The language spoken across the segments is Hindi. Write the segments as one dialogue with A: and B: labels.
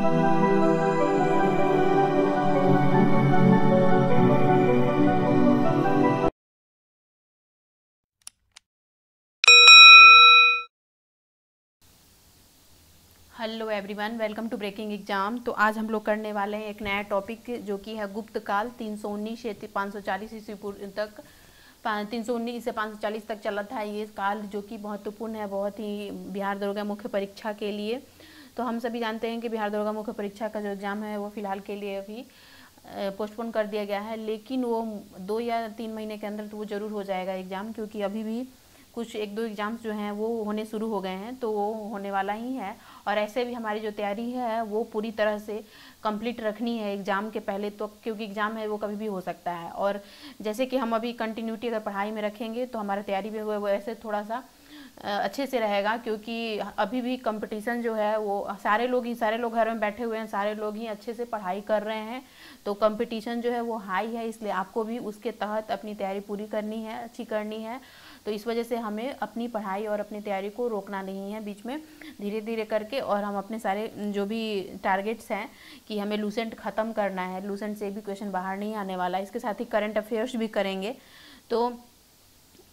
A: Hello everyone, welcome to breaking exam. तो आज हम लोग करने वाले हैं एक नया टॉपिक जो कि है गुप्त काल 319 से 540 ईस्वी पूर्व तक। 319 से 540 तक चला था ये काल, जो कि महत्वपूर्ण है बहुत ही बिहार दरोगा मुख्य परीक्षा के लिए। तो हम सभी जानते हैं कि बिहार दरोगा मुख्य परीक्षा का जो एग्ज़ाम है वो फ़िलहाल के लिए अभी पोस्टपोन कर दिया गया है, लेकिन वो 2 या 3 महीने के अंदर तो वो ज़रूर हो जाएगा एग्ज़ाम, क्योंकि अभी भी कुछ 1-2 एग्ज़ाम्स जो हैं वो होने शुरू हो गए हैं, तो वो होने वाला ही है। और ऐसे भी हमारी जो तैयारी है वो पूरी तरह से कंप्लीट रखनी है एग्ज़ाम के पहले, तो क्योंकि एग्ज़ाम है वो कभी भी हो सकता है। और जैसे कि हम अभी कंटिन्यूटी अगर पढ़ाई में रखेंगे तो हमारा तैयारी भी वो ऐसे थोड़ा सा अच्छे से रहेगा, क्योंकि अभी भी कंपटीशन जो है वो सारे लोग घर में बैठे हुए हैं, सारे लोग ही अच्छे से पढ़ाई कर रहे हैं, तो कंपटीशन जो है वो हाई है, इसलिए आपको भी उसके तहत अपनी तैयारी पूरी करनी है, अच्छी करनी है। तो इस वजह से हमें अपनी पढ़ाई और अपनी तैयारी को रोकना नहीं है बीच में, धीरे धीरे करके। और हम अपने सारे जो भी टारगेट्स हैं कि हमें लूसेंट ख़त्म करना है, लूसेंट से भी क्वेश्चन बाहर नहीं आने वाला, इसके साथ ही करंट अफेयर्स भी करेंगे। तो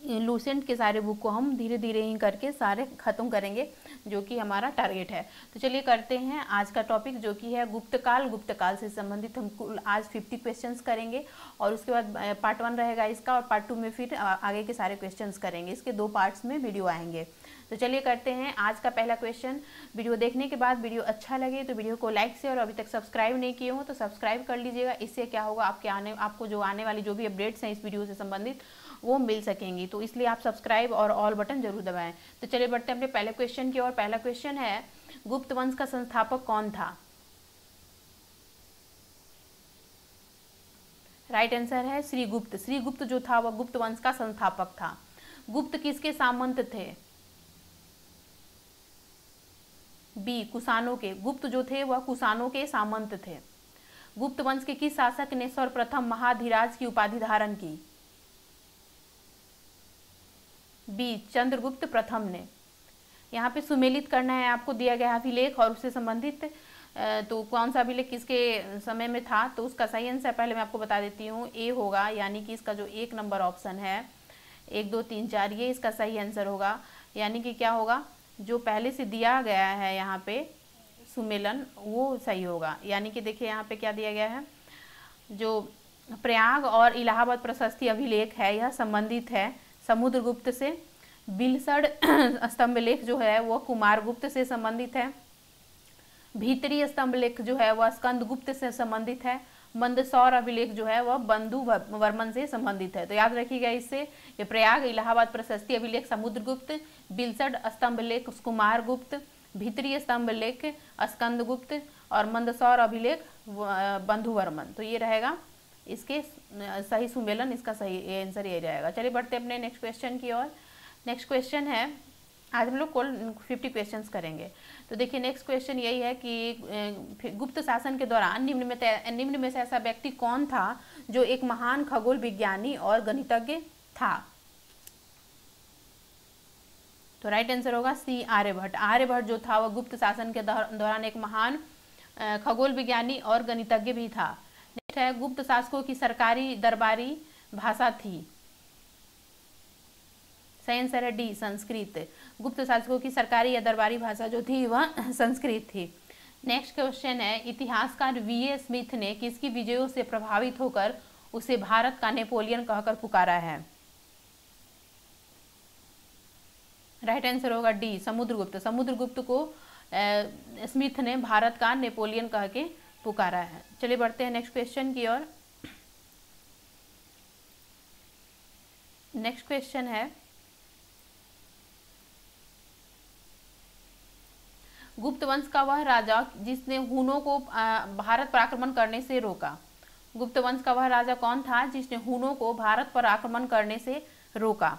A: लूसेंट के सारे बुक को हम धीरे धीरे ही करके सारे ख़त्म करेंगे, जो कि हमारा टारगेट है। तो चलिए करते हैं आज का टॉपिक, जो कि है गुप्तकाल से संबंधित हम कुल आज 50 क्वेश्चंस करेंगे, और उसके बाद पार्ट 1 रहेगा इसका, और पार्ट 2 में फिर आगे के सारे क्वेश्चंस करेंगे। इसके 2 पार्ट्स में वीडियो आएंगे। तो चलिए करते हैं आज का पहला क्वेश्चन। वीडियो देखने के बाद वीडियो अच्छा लगे तो वीडियो को लाइक से, और अभी तक सब्सक्राइब नहीं किए हो तो सब्सक्राइब कर लीजिएगा। इससे क्या होगा, आपको जो आने वाली जो भी अपडेट्स हैं इस वीडियो से संबंधित वो मिल सकेंगी, तो इसलिए आप सब्सक्राइब और ऑल बटन जरूर दबाएं। तो चलिए बढ़ते हैं अपने पहले क्वेश्चन की ओर। पहला क्वेश्चन है, गुप्त वंश का संस्थापक कौन था? राइट आंसर है श्रीगुप्त। श्रीगुप्त जो था वह गुप्त वंश का संस्थापक था। गुप्त किसके सामंत थे? बी, कुषाणों के। गुप्त जो थे वह कुषाणों के सामंत थे। गुप्त वंश के किस शासक ने सर्वप्रथम महाधिराज की उपाधि धारण की? बी, चंद्रगुप्त प्रथम ने। यहाँ पे सुमेलित करना है आपको, दिया गया अभिलेख और उससे संबंधित तो कौन सा अभिलेख किसके समय में था, तो उसका सही आंसर पहले मैं आपको बता देती हूँ, ए होगा, यानी कि इसका जो 1 नंबर ऑप्शन है 1 2 3 4 ये इसका सही आंसर होगा। यानी कि क्या होगा, जो पहले से दिया गया है यहाँ पे सुमेलन वो सही होगा। यानी कि देखिए यहाँ पे क्या दिया गया है, जो प्रयाग और इलाहाबाद प्रशस्ति अभिलेख है यह संबंधित है समुद्रगुप्त से। बिलसड़ स्तंभलेख जो है वह कुमारगुप्त से संबंधित है। भीतरी स्तंभलेख जो है वह स्कंदगुप्त से संबंधित है। मंदसौर अभिलेख जो है वह बंधु वर्मन से संबंधित है। तो याद रखिएगा इससे, ये प्रयाग इलाहाबाद प्रशस्ति अभिलेख समुद्रगुप्त, बिलसड़ स्तंभलेख कुमारगुप्त, भीतरी स्तंभलेख स्कंदगुप्त, और मंदसौर अभिलेख बंधु वर्मन। तो ये रहेगा इसके सही सुमेलन, इसका सही आंसर ये रहेगा। चलिए बढ़ते अपने नेक्स्ट क्वेश्चन की ओर। नेक्स्ट क्वेश्चन है, आज हम लोग कुल 50 क्वेश्चंस करेंगे। तो देखिए नेक्स्ट क्वेश्चन यही है कि गुप्त शासन के दौरान निम्न में से ऐसा व्यक्ति कौन था जो एक महान खगोल विज्ञानी और गणितज्ञ था? तो राइट आंसर होगा सी, आर्यभट्ट। आर्यभट्ट जो था वह गुप्त शासन के दौरान एक महान खगोल विज्ञानी और गणितज्ञ भी था। नेक्स्ट है, गुप्त शासकों की सरकारी दरबारी भाषा थी? सही आंसर है डी, संस्कृत। गुप्त शासकों की सरकारी या दरबारी भाषा जो थी वह संस्कृत थी। नेक्स्ट क्वेश्चन है, इतिहासकार वीए स्मिथ ने किसकी विजयों से प्रभावित होकर उसे भारत का नेपोलियन कहकर पुकारा है? राइट आंसर होगा डी, समुद्रगुप्त। समुद्रगुप्त को स्मिथ ने भारत का नेपोलियन कह के पुकारा है। चलिए बढ़ते हैं नेक्स्ट क्वेश्चन की ओर। नेक्स्ट क्वेश्चन है, गुप्त वंश का वह राजा जिसने हुनों को भारत पर आक्रमण करने से रोका? गुप्त वंश का वह राजा कौन था जिसने हुनों को भारत पर आक्रमण करने से रोका?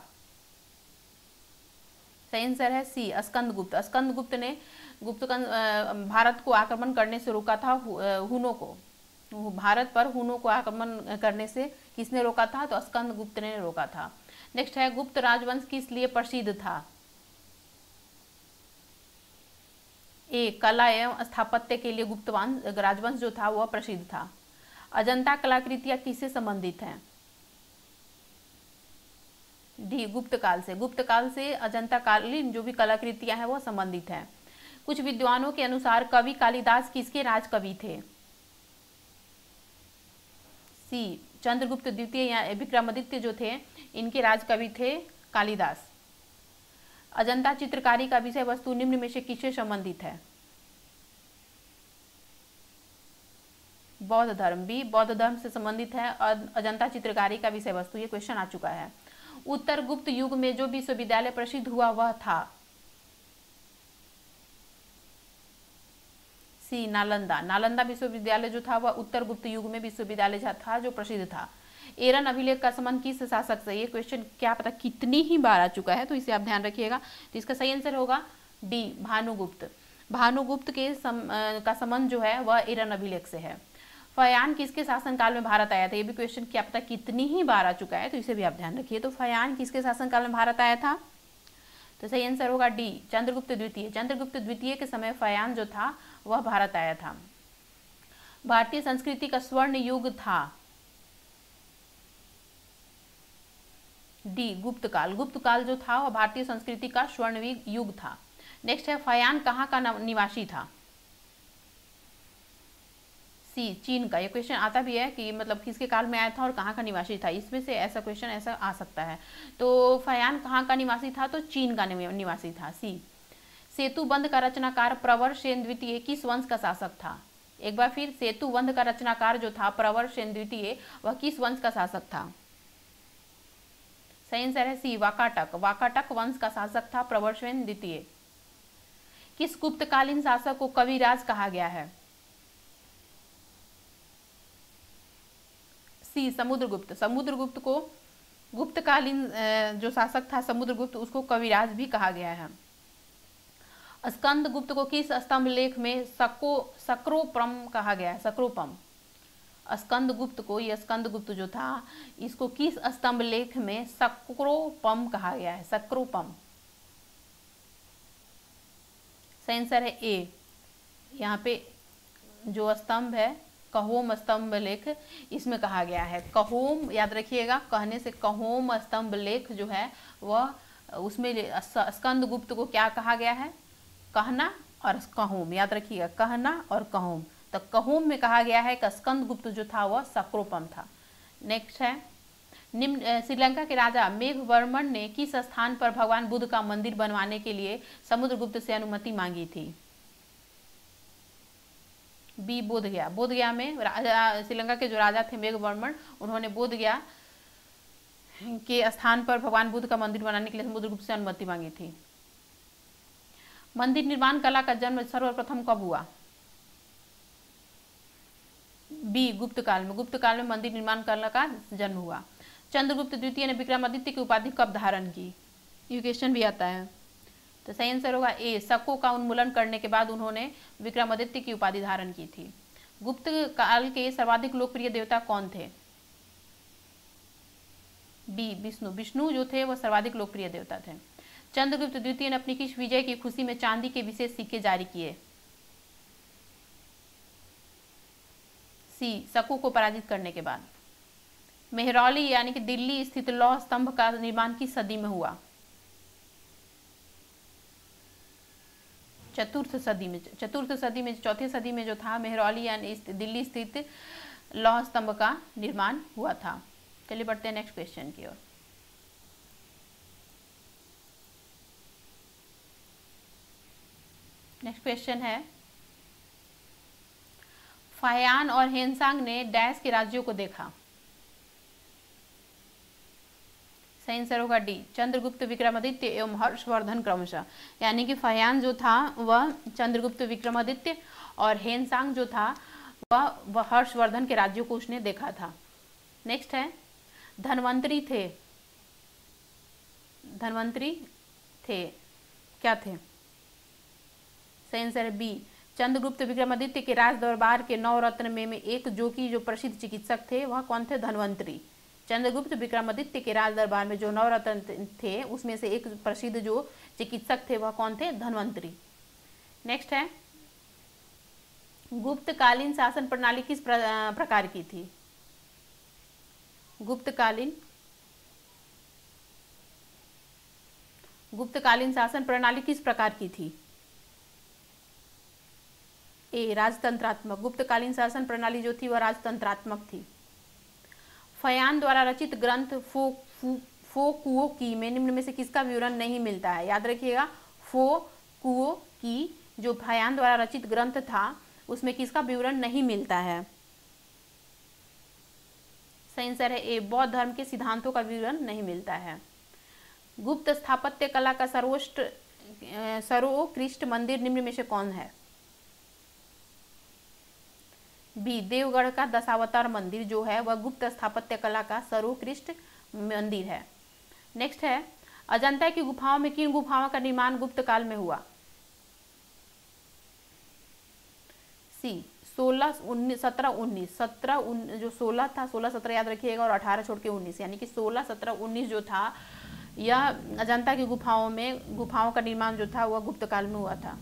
A: सही आंसर है सी, स्कंदगुप्त। स्कंदगुप्त ने भारत को आक्रमण करने से रोका था हुनों को। भारत पर हुनों को आक्रमण करने से किसने रोका था? तो स्कंदगुप्त ने रोका था। नेक्स्ट है, गुप्त राजवंश किस लिए प्रसिद्ध था? ए कला एवं स्थापत्य के लिए गुप्त राजवंश जो था वह प्रसिद्ध था। अजंता कलाकृतियां किससे संबंधित हैं? डी गुप्त काल से। गुप्त काल से अजंता कालीन जो भी कलाकृतियां हैं वह संबंधित हैं। कुछ विद्वानों के अनुसार कवि कालिदास किसके राजकवि थे? सी चंद्रगुप्त द्वितीय या विक्रमादित्य जो थे इनके राजकवि थे कालिदास। अजंता चित्रकारी का विषय वस्तु निम्न में से किससे संबंधित है? बौद्ध धर्म। भी बौद्ध धर्म से संबंधित है अजंता चित्रकारी का विषय वस्तु। ये क्वेश्चन आ चुका है। उत्तर गुप्त युग में जो विश्वविद्यालय प्रसिद्ध हुआ वह था? सी नालंदा। नालंदा विश्वविद्यालय जो था वह उत्तर गुप्त युग में विश्वविद्यालय था जो प्रसिद्ध था। एरन अभिलेख का संबंध किस शासक से? ये क्वेश्चन क्या पता कितनी ही बार आ चुका है, तो इसे आप ध्यान रखिएगा। तो इसका सही आंसर होगा डी भानुगुप्त। भानुगुप्त के का संबंध जो है वह एरन अभिलेख से है। फयान किसके शासनकाल में भारत आया था? ये भी क्वेश्चन क्या पता कितनी ही बार आ चुका है, तो इसे भी आप ध्यान रखिए। तो फयान किसके शासनकाल में भारत आया था? तो सही आंसर होगा डी चंद्रगुप्त द्वितीय। चंद्रगुप्त द्वितीय के समय फयान जो था वह भारत आया था। भारतीय संस्कृति का स्वर्ण युग था? डी गुप्त काल। गुप्त काल जो था वह भारतीय संस्कृति का स्वर्ण युग था। नेक्स्ट है फयान कहाँ का निवासी था? सी चीन का। ये क्वेश्चन आता भी है कि मतलब किसके काल में आया था और कहाँ का निवासी था, इसमें से ऐसा क्वेश्चन ऐसा आ सकता है। तो फयान कहाँ का निवासी था? तो चीन का निवासी था। सी सेतुबंध का रचनाकार प्रवर सेन द्वितीय किस वंश का शासक था? एक बार फिर, सेतुबंध का रचनाकार जो था प्रवर सेन द्वितीय वह किस वंश का शासक था? सही आंसर है सी वाकाटक। वाकाटक वंश का शासक था प्रवर सेन द्वितीय। किस गुप्तकालीन शासक को कविराज कहा गया है? सी समुद्रगुप्त। समुद्रगुप्त को गुप्तकालीन जो शासक था समुद्रगुप्त उसको कविराज भी कहा गया है। स्कंदगुप्त को किस स्तंभ लेख में सक्रोपम कहा गया है? सक्रोपम। स्कंदगुप्त को, ये स्कंदगुप्त जो था इसको किस स्तंभ लेख में सक्रोपम कहा गया है? सक्रोपम। सही आंसर है ए। यहाँ पे जो स्तंभ है कहोम स्तंभ लेख इसमें कहा गया है। कहोम याद रखिएगा, कहने से कहोम स्तंभ लेख जो है वह उसमें स्कंदगुप्त को क्या कहा गया है? कहना और कहोम। याद रखिएगा कहना और कहोम। तो कहोम में कहा गया है कि स्कंदगुप्त जो था वह सक्रोपम था। नेक्स्ट है निम्न श्रीलंका के राजा मेघवर्मन ने किस स्थान पर भगवान बुद्ध का मंदिर बनवाने के लिए समुद्रगुप्त से अनुमति मांगी थी? बी बोधगया। बोधगया में श्रीलंका के जो राजा थे मेघवर्मन उन्होंने बोधगया के स्थान पर भगवान बुद्ध का मंदिर बनाने के लिए समुद्रगुप्त से अनुमति मांगी थी। मंदिर निर्माण कला का जन्म सर्वप्रथम कब हुआ? बी गुप्त काल में। गुप्त काल में मंदिर निर्माण कला का जन्म हुआ। चंद्रगुप्त द्वितीय ने विक्रमादित्य की उपाधि कब धारण की? ये क्वेश्चन भी आता है। तो सही आंसर होगा ए शकों का उन्मूलन करने के बाद उन्होंने विक्रमादित्य की उपाधि धारण की थी। गुप्त काल के सर्वाधिक लोकप्रिय देवता कौन थे? बी विष्णु। विष्णु जो थे वह सर्वाधिक लोकप्रिय देवता थे। चंद्रगुप्त द्वितीय ने अपनी किस विजय की खुशी में चांदी के विशेष सिक्के जारी किए? सी शकों को पराजित करने के बाद। मेहरौली यानी कि दिल्ली स्थित लौह स्तंभ का निर्माण किस सदी में हुआ? चतुर्थ सदी में। चतुर्थ सदी में, चौथी सदी में जो था मेहरौली यानी दिल्ली स्थित लौह स्तंभ का निर्माण हुआ था। चलिए बढ़ते हैं नेक्स्ट क्वेश्चन की ओर। नेक्स्ट क्वेश्चन है फाहियान और हेनसांग ने डैश के राज्यों को देखा? सही आंसर होगा डी चंद्रगुप्त विक्रमादित्य एवं हर्षवर्धन क्रमशः। यानी कि फाहियान जो था वह चंद्रगुप्त विक्रमादित्य और हेनसांग जो था वह हर्षवर्धन के राज्यों को उसने देखा था। नेक्स्ट है धन्वंतरी थे। धन्वंतरी थे क्या थे? सही आंसर है बी चंद्रगुप्त विक्रमादित्य के राज दरबार के 9 रत्न में एक जो प्रसिद्ध चिकित्सक थे वह कौन थे? धन्वंतरी। चंद्रगुप्त विक्रमादित्य के राज दरबार में जो 9 रत्न थे उसमें से एक प्रसिद्ध जो चिकित्सक थे वह कौन थे? धन्वंतरी। नेक्स्ट है गुप्तकालीन शासन प्रणाली किस प्रकार की थी? गुप्तकालीन शासन प्रणाली किस प्रकार की थी? ए राजतंत्रात्मक। गुप्तकालीन शासन प्रणाली जो थी वह राजतंत्रात्मक थी। फयान द्वारा रचित ग्रंथ फो कुओ की में निम्न में से किसका विवरण नहीं मिलता है? याद रखिएगा, फो कुओ की जो फयान द्वारा रचित ग्रंथ था उसमें किसका विवरण नहीं मिलता है? सही आंसर है ए, बौद्ध धर्म के सिद्धांतों का विवरण नहीं मिलता है। गुप्त स्थापत्य कला का सर्वोत्कृष्ट मंदिर निम्न में से कौन है? बी देवगढ़ का दशावतार मंदिर जो है वह गुप्त स्थापत्य कला का सर्वोत्कृष्ट मंदिर है। नेक्स्ट है, अजंता की गुफाओं में किन गुफाओं का निर्माण गुप्त काल में हुआ? सी 16, 19, 17, 19, 17 जो 16 था, 16, 17 याद रखिएगा और 18 छोड़ के 19, यानी कि 16, 17, 19 जो था यह अजंता की गुफाओं का निर्माण जो था वह गुप्त काल में हुआ था।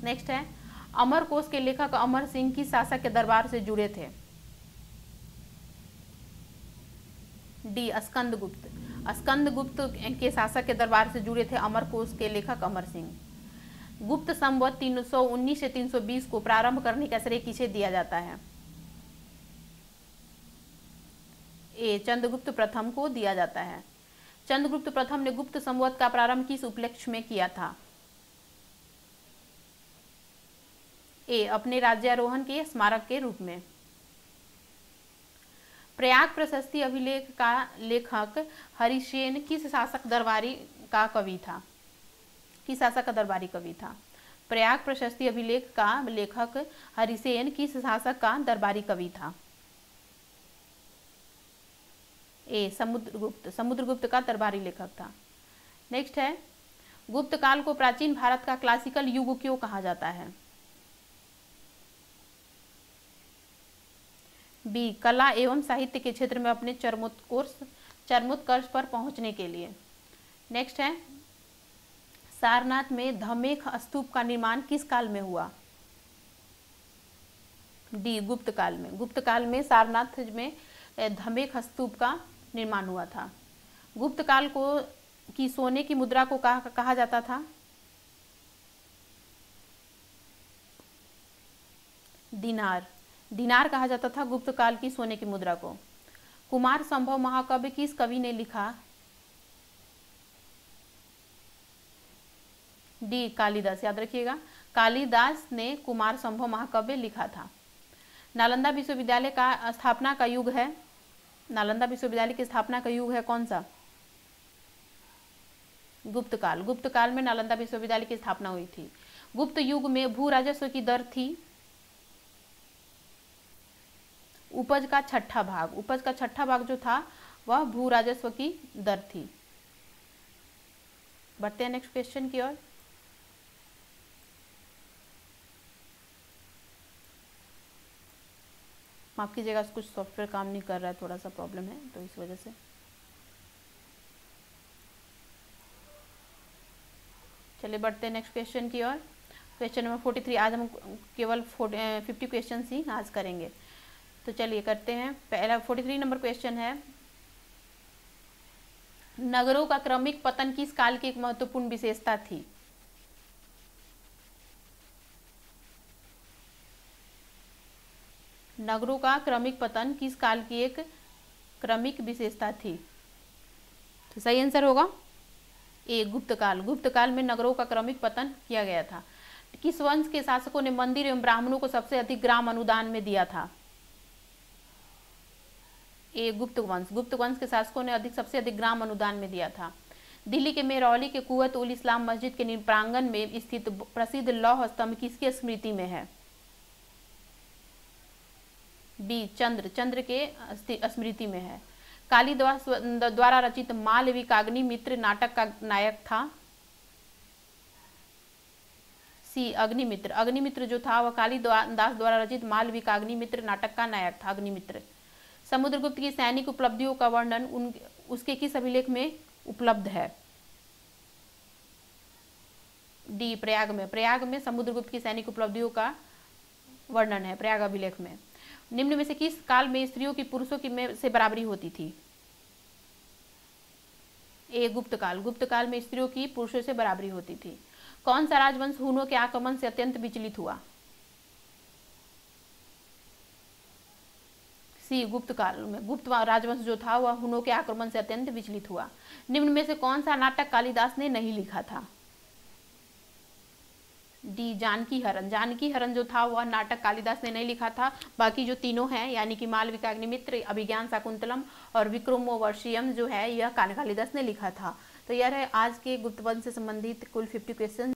A: नेक्स्ट है, अमरकोश के लेखक अमर सिंह किस शासक के दरबार से जुड़े थे? डी स्कंदगुप्त। स्कंदगुप्त के शासक के दरबार से जुड़े थे अमरकोश के लेखक अमर सिंह। गुप्त संवत 319 से 320 को प्रारंभ करने का श्रेय किसे दिया जाता है? ए चंद्रगुप्त प्रथम को दिया जाता है। चंद्रगुप्त प्रथम ने गुप्त संवत का प्रारंभ किस उपलक्ष्य में किया था? ए अपने राज्यारोहण के स्मारक के रूप में। प्रयाग प्रशस्ति अभिलेख का लेखक हरिसेन किस शासक दरबारी का कवि था? किस शासक का दरबारी कवि था? प्रयाग प्रशस्ति अभिलेख का लेखक हरिसेन किस शासक का दरबारी कवि था? ए समुद्रगुप्त का दरबारी लेखक था। नेक्स्ट है, गुप्त काल को प्राचीन भारत का क्लासिकल युग क्यों कहा जाता है? बी कला एवं साहित्य के क्षेत्र में अपने चरमोत्कर्ष पर पहुंचने के लिए। नेक्स्ट है, सारनाथ में धमेख स्तूप का निर्माण किस काल में हुआ? डी गुप्त काल में। गुप्त काल में सारनाथ में धमेख स्तूप का निर्माण हुआ था। गुप्त काल की सोने की मुद्रा को कहा जाता था? दिनार कहा जाता था गुप्त काल की सोने की मुद्रा को। कुमार संभव महाकाव्य किस कवि ने लिखा? डी कालिदास। याद रखिएगा, कालिदास ने कुमार संभव महाकाव्य लिखा था। नालंदा विश्वविद्यालय का स्थापना का युग है? नालंदा विश्वविद्यालय की स्थापना का युग है कौन सा? गुप्त काल। गुप्त काल में नालंदा विश्वविद्यालय की स्थापना हुई थी। गुप्त युग में भू राजस्व की दर थी उपज का छठा भाग। उपज का छठा भाग जो था वह भू राजस्व की दर थी। बढ़ते हैं नेक्स्ट क्वेश्चन की ओर। माफ कीजिएगा, कुछ सॉफ्टवेयर काम नहीं कर रहा है, थोड़ा सा प्रॉब्लम है तो इस वजह से। चलिए बढ़ते हैं नेक्स्ट क्वेश्चन की ओर। Question number 43। आज हम केवल 50 क्वेश्चन ही आज करेंगे, तो चलिए करते हैं। पहला 43 नंबर क्वेश्चन है, नगरों का क्रमिक पतन किस काल की एक महत्वपूर्ण विशेषता थी? नगरों का क्रमिक पतन किस काल की एक क्रमिक विशेषता थी? तो सही आंसर होगा ए गुप्त काल। गुप्त काल में नगरों का क्रमिक पतन किया गया था। किस वंश के शासकों ने मंदिर एवं ब्राह्मणों को सबसे अधिक ग्राम अनुदान में दिया था? ए गुप्त वंश। गुप्त वंश के शासकों ने सबसे अधिक ग्राम अनुदान में दिया था। दिल्ली के मेहरौली के कुवत उल इस्लाम मस्जिद के प्रांगण में स्थित प्रसिद्ध लौह स्तंभ किसकी स्मृति में है? बी चंद्र के स्मृति में है। कालिदास द्वारा रचित मालविकाग्निमित्र नाटक का नायक था? सी अग्निमित्र। अग्निमित्र जो था वह कालिदास द्वारा रचित मालविकाग्निमित्र नाटक का नायक था अग्निमित्र। समुद्रगुप्त की सैनिक उपलब्धियों का वर्णन उसके किस अभिलेख में उपलब्ध है? डी प्रयाग में। प्रयाग में समुद्रगुप्त की सैनिक उपलब्धियों का वर्णन है प्रयाग अभिलेख में। निम्न में से किस काल में स्त्रियों की पुरुषों की में से बराबरी होती थी? ए गुप्त काल। गुप्त काल में स्त्रियों की पुरुषों से बराबरी होती थी। कौन सा राजवंश हुनों के आक्रमण से अत्यंत विचलित हुआ? सी गुप्त काल में गुप्त राजवंश जो था वह हुनों के आक्रमण से अत्यंत विचलित हुआ। निम्न में से कौन सा नाटक कालिदास ने नहीं लिखा था? डी जानकी हरण। जानकी हरण जो था वह नाटक कालिदास ने नहीं लिखा था। बाकी जो तीनों हैं यानी कि मालविका अग्निमित्र, अभिज्ञान शाकुंतलम और विक्रमोर्वशीयम जो है यह कालिदास ने लिखा था। तो यह है आज के गुप्त वंश से संबंधित कुल 50 क्वेश्चन।